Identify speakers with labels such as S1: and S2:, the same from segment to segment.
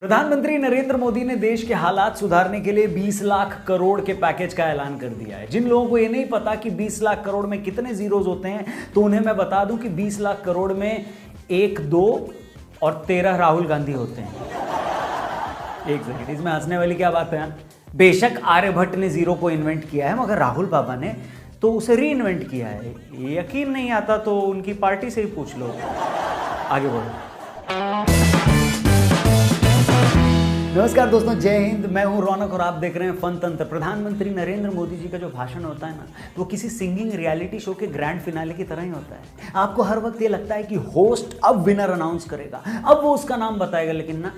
S1: प्रधानमंत्री नरेंद्र मोदी ने देश के हालात सुधारने के लिए 20 लाख करोड़ के पैकेज का ऐलान कर दिया है। जिन लोगों को ये नहीं पता कि 20 लाख करोड़ में कितने जीरोज होते हैं, तो उन्हें मैं बता दूं कि 20 लाख करोड़ में 1, 2 और 13 राहुल गांधी होते हैं। एक सेकंड, इसमें हंसने वाली क्या बात है? बेशक आर्यभट्ट ने जीरो को इन्वेंट किया है, मगर राहुल बाबा ने तो उसे री इन्वेंट किया है। यकीन नहीं आता तो उनकी पार्टी से ही पूछ लो। आगे बढ़ो। नमस्कार दोस्तों, जय हिंद। मैं हूं रौनक और आप देख रहे हैं फन तंत्र। प्रधानमंत्री नरेंद्र मोदी जी का जो भाषण होता है ना, वो किसी सिंगिंग रियलिटी शो के ग्रैंड फिनाले की तरह ही होता है। आपको हर वक्त ये लगता है कि होस्ट अब विनर अनाउंस करेगा, अब वो उसका नाम बताएगा, लेकिन ना,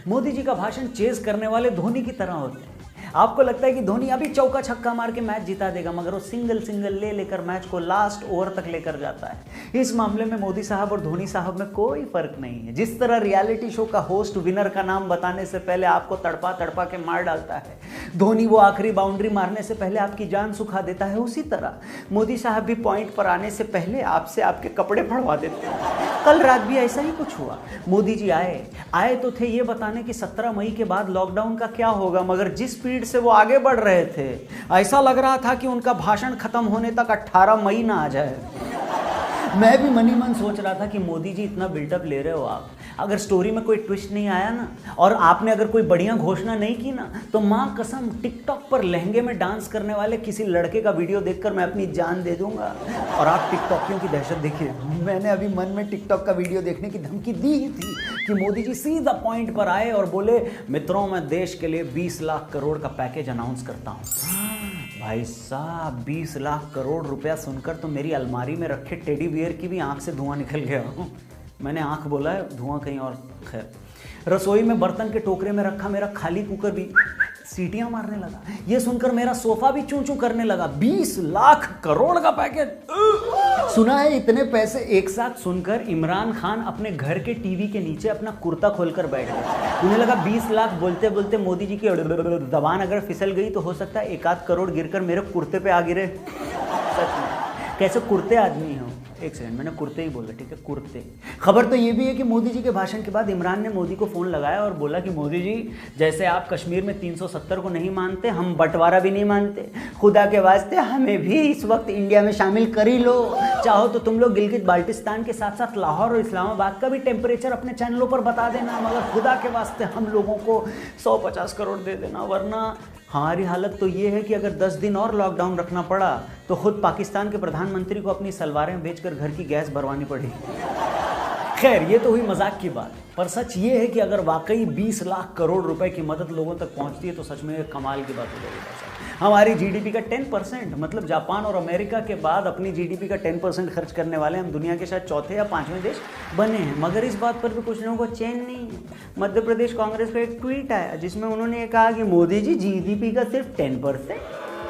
S1: मोदी जी का भाषण चेज करने वाले धोनी की तरह होते हैं। आपको लगता है कि धोनी अभी चौका छक्का मार के मैच जिता देगा, मगर वो सिंगल ले लेकर मैच को लास्ट ओवर तक लेकर जाता है। इस मामले में मोदी साहब और धोनी साहब में कोई फर्क नहीं है। जिस तरह रियलिटी शो का होस्ट विनर का नाम बताने से पहले आपको तड़पा तड़पा के मार डालता है, धोनी वो आखिरी बाउंड्री मारने से पहले आपकी जान सुखा देता है, उसी तरह मोदी साहब भी पॉइंट पर आने से पहले आपसे आपके कपड़े फड़वा देते हैं। कल रात भी ऐसा ही कुछ हुआ। मोदी जी आए तो थे ये बताने कि 17 मई के बाद लॉकडाउन का क्या होगा, मगर जिस स्पीड से वो आगे बढ़ रहे थे, ऐसा लग रहा था कि उनका भाषण खत्म होने तक 18 मई ना आ जाए। मैं भी मनी मन सोच रहा था कि मोदी जी इतना बिल्डअप ले रहे हो आप, अगर स्टोरी में कोई ट्विस्ट नहीं आया ना, और आपने अगर कोई बढ़िया घोषणा नहीं की ना, तो मां कसम टिकटॉक पर लहंगे में डांस करने वाले किसी लड़के का वीडियो देखकर मैं अपनी जान दे दूंगा। और आप टिकटॉकियों की दहशत देखिए। मैंने अभी मन में टिकटॉक का वीडियो देखने की धमकी दी ही थी कि मोदी जी सीधा पॉइंट पर आए और बोले, मित्रों मैं देश के लिए 20 लाख करोड़ का पैकेज अनाउंस करता हूँ। भाई साहब, 20 लाख करोड़ रुपया सुनकर तो मेरी अलमारी में रखे टेडी बियर की भी आंख से धुआं निकल गया। मैंने आंख बोला है, धुआं कहीं और। खैर, रसोई में बर्तन के टोकरे में रखा मेरा खाली कुकर भी सीटियां मारने लगा। ये सुनकर मेरा सोफा भी चूं चूं करने लगा। 20 लाख करोड़ का पैकेज सुना है। इतने पैसे एक साथ सुनकर इमरान खान अपने घर के टीवी के नीचे अपना कुर्ता खोलकर बैठ गए। उन्हें लगा 20 लाख बोलते बोलते मोदी जी की जबान अगर फिसल गई तो हो सकता है 1 आध करोड़ गिरकर मेरे कुर्ते पे आ गिरे। सच में कैसे कुर्ते आदमी हो। एक सेकंड, मैंने कुर्ते ही बोला, ठीक है, कुर्ते। खबर तो ये भी है कि मोदी जी के भाषण के बाद इमरान ने मोदी को फ़ोन लगाया और बोला कि मोदी जी, जैसे आप कश्मीर में 370 को नहीं मानते, हम बंटवारा भी नहीं मानते। खुदा के वास्ते हमें भी इस वक्त इंडिया में शामिल कर ही लो। चाहो तो तुम लोग गिलगित बाल्टिस्तान के साथ साथ लाहौर और इस्लामाबाद का भी टेम्परेचर अपने चैनलों पर बता देना, मगर खुदा के वास्ते हम लोगों को 150 करोड़ दे देना, वरना हमारी हालत तो ये है कि अगर 10 दिन और लॉकडाउन रखना पड़ा तो खुद पाकिस्तान के प्रधानमंत्री को अपनी सलवारें बेचकर घर की गैस भरवानी पड़ेगी। खैर, ये तो हुई मजाक की बात, पर सच ये है कि अगर वाकई 20 लाख करोड़ रुपए की मदद लोगों तक पहुंचती है तो सच में कमाल की बात हो जाएगी। हमारी जीडीपी का 10%, मतलब जापान और अमेरिका के बाद अपनी जीडीपी का 10% खर्च करने वाले हम दुनिया के शायद चौथे या 5वें देश बने हैं। मगर इस बात पर भी कुछ लोगों को चैन नहीं है। मध्य प्रदेश कांग्रेस का एक ट्वीट आया जिसमें उन्होंने कहा कि मोदी जी, जीडीपी का सिर्फ 10%,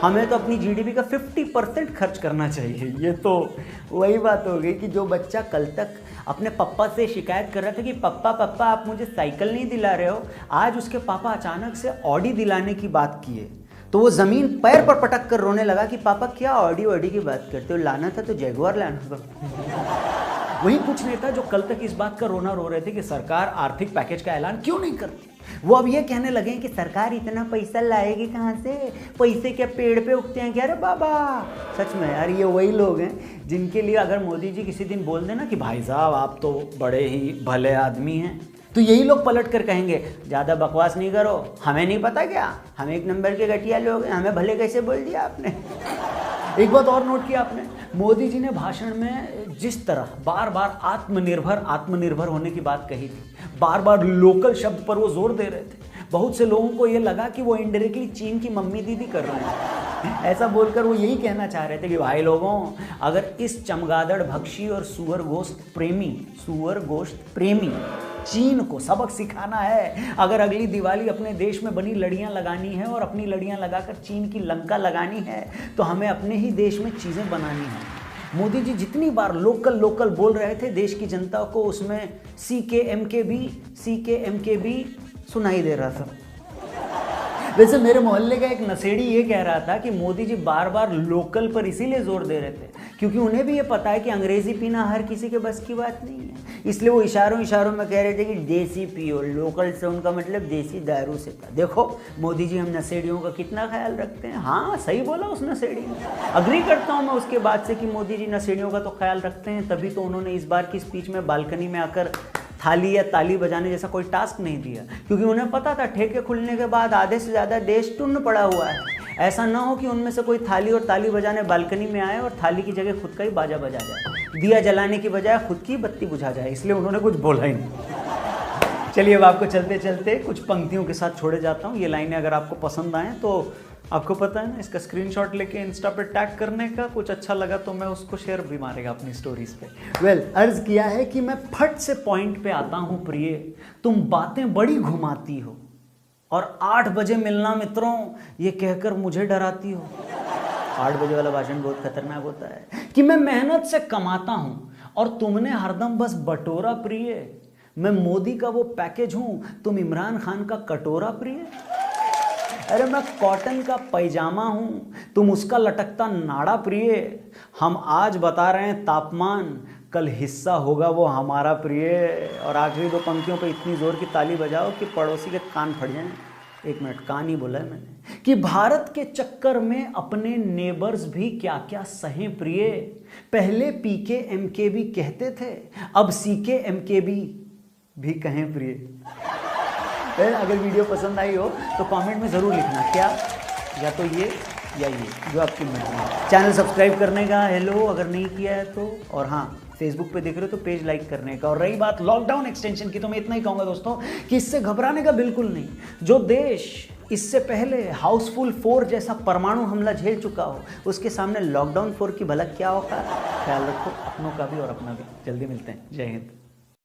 S1: हमें तो अपनी जीडीपी का 50% खर्च करना चाहिए। ये तो वही बात हो गई कि जो बच्चा कल तक अपने पापा से शिकायत कर रहा था कि पापा आप मुझे साइकिल नहीं दिला रहे हो, आज उसके पापा अचानक से ऑडी दिलाने की बात किए तो वो ज़मीन पैर पर पटक कर रोने लगा कि पापा क्या ऑडी की बात करते हो, लाना था तो जैगुआर लाना था। वही कुछ नेता जो कल तक इस बात का रोना रो रहे थे कि सरकार आर्थिक पैकेज का ऐलान क्यों नहीं करती, वो अब ये कहने लगे कि सरकार इतना पैसा लाएगी कहाँ से, पैसे क्या पेड़ पे उगते हैं क्या रे बाबा। सच में यार, ये वही लोग हैं जिनके लिए अगर मोदी जी किसी दिन बोल देना कि भाई साहब आप तो बड़े ही भले आदमी हैं, तो यही लोग पलट कर कहेंगे ज़्यादा बकवास नहीं करो, हमें नहीं पता क्या, हम 1 नंबर के घटिया लोग हैं, हमें भले कैसे बोल दिया आपने। एक बात और नोट किया आपने, मोदी जी ने भाषण में जिस तरह बार बार आत्मनिर्भर होने की बात कही थी, बार बार लोकल शब्द पर वो जोर दे रहे थे, बहुत से लोगों को ये लगा कि वो इनडायरेक्टली चीन की मम्मी दीदी कर रहे हैं। ऐसा बोलकर वो यही कहना चाह रहे थे कि भाई लोगों, अगर इस चमगादड़ भक्षी और सुअर गोश्त प्रेमी चीन को सबक सिखाना है, अगर अगली दिवाली अपने देश में बनी लड़ियां लगानी है और अपनी लड़ियां लगाकर चीन की लंका लगानी है, तो हमें अपने ही देश में चीज़ें बनानी हैं। मोदी जी जितनी बार लोकल बोल रहे थे, देश की जनता को उसमें CKMKB सुनाई दे रहा था। वैसे मेरे मोहल्ले का एक नशेड़ी ये कह रहा था कि मोदी जी बार बार लोकल पर इसीलिए जोर दे रहे थे क्योंकि उन्हें भी ये पता है कि अंग्रेजी पीना हर किसी के बस की बात नहीं है, इसलिए वो इशारों इशारों में कह रहे थे कि देसी पियो। लोकल से उनका मतलब देसी दारू से था। देखो मोदी जी हम नशेड़ियों का कितना ख्याल रखते हैं। हाँ सही बोला उस नशेड़ी ने, अग्री करता हूँ मैं उसके बाद से कि मोदी जी नशेड़ियों का तो ख्याल रखते हैं, तभी तो उन्होंने इस बार की स्पीच में बालकनी में आकर थाली या ताली बजाने जैसा कोई टास्क नहीं दिया, क्योंकि उन्हें पता था ठेके खुलने के बाद आधे से ज़्यादा देश टुन्न पड़ा हुआ है। ऐसा ना हो कि उनमें से कोई थाली और ताली बजाने बालकनी में आए और थाली की जगह खुद का ही बाजा बजा जाए, दिया जलाने की बजाय खुद की बत्ती बुझा जाए, इसलिए उन्होंने कुछ बोला ही नहीं। चलिए अब आपको चलते चलते कुछ पंक्तियों के साथ छोड़े जाता हूँ। ये लाइनें अगर आपको पसंद आएँ तो आपको पता है ना, इसका स्क्रीनशॉट लेके इंस्टा पे टैग करने का, कुछ अच्छा लगा तो मैं उसको शेयर भी मारेगा अपनी स्टोरीज पे। अर्ज किया है कि मैं फट से पॉइंट पे आता हूँ प्रिय, तुम बातें बड़ी घुमाती हो और 8 बजे मिलना मित्रों ये कहकर मुझे डराती हो। 8 बजे वाला भाषण बहुत खतरनाक होता है। कि मैं मेहनत से कमाता हूँ और तुमने हरदम बस बटोरा प्रिय, मैं मोदी का वो पैकेज हूँ तुम इमरान खान का कटोरा प्रिय। अरे मैं कॉटन का पैजामा हूँ तुम उसका लटकता नाड़ा प्रिय, हम आज बता रहे हैं तापमान कल हिस्सा होगा वो हमारा प्रिय। और आखिरी 2 पंक्तियों पे इतनी जोर की ताली बजाओ कि पड़ोसी के कान फट जाएं। 1 मिनट, कान ही बोला है मैंने। कि भारत के चक्कर में अपने नेबर्स भी क्या क्या सहें प्रिय, पहले पीके एमकेबी कहते थे अब सीके एमकेबी भी कहें प्रिय। अगर वीडियो पसंद आई हो तो कमेंट में ज़रूर लिखना क्या, या तो ये या ये जो आपकी मर्जी है। चैनल सब्सक्राइब करने का हेलो अगर नहीं किया है तो, और हाँ फेसबुक पे देख रहे हो तो पेज लाइक करने का। और रही बात लॉकडाउन एक्सटेंशन की तो मैं इतना ही कहूँगा दोस्तों कि इससे घबराने का बिल्कुल नहीं। जो देश इससे पहले हाउसफुल 4 जैसा परमाणु हमला झेल चुका हो उसके सामने लॉकडाउन 4 की भला क्या होगा। ख्याल रखो अपनों का भी और अपना भी। जल्दी मिलते हैं। जय हिंद।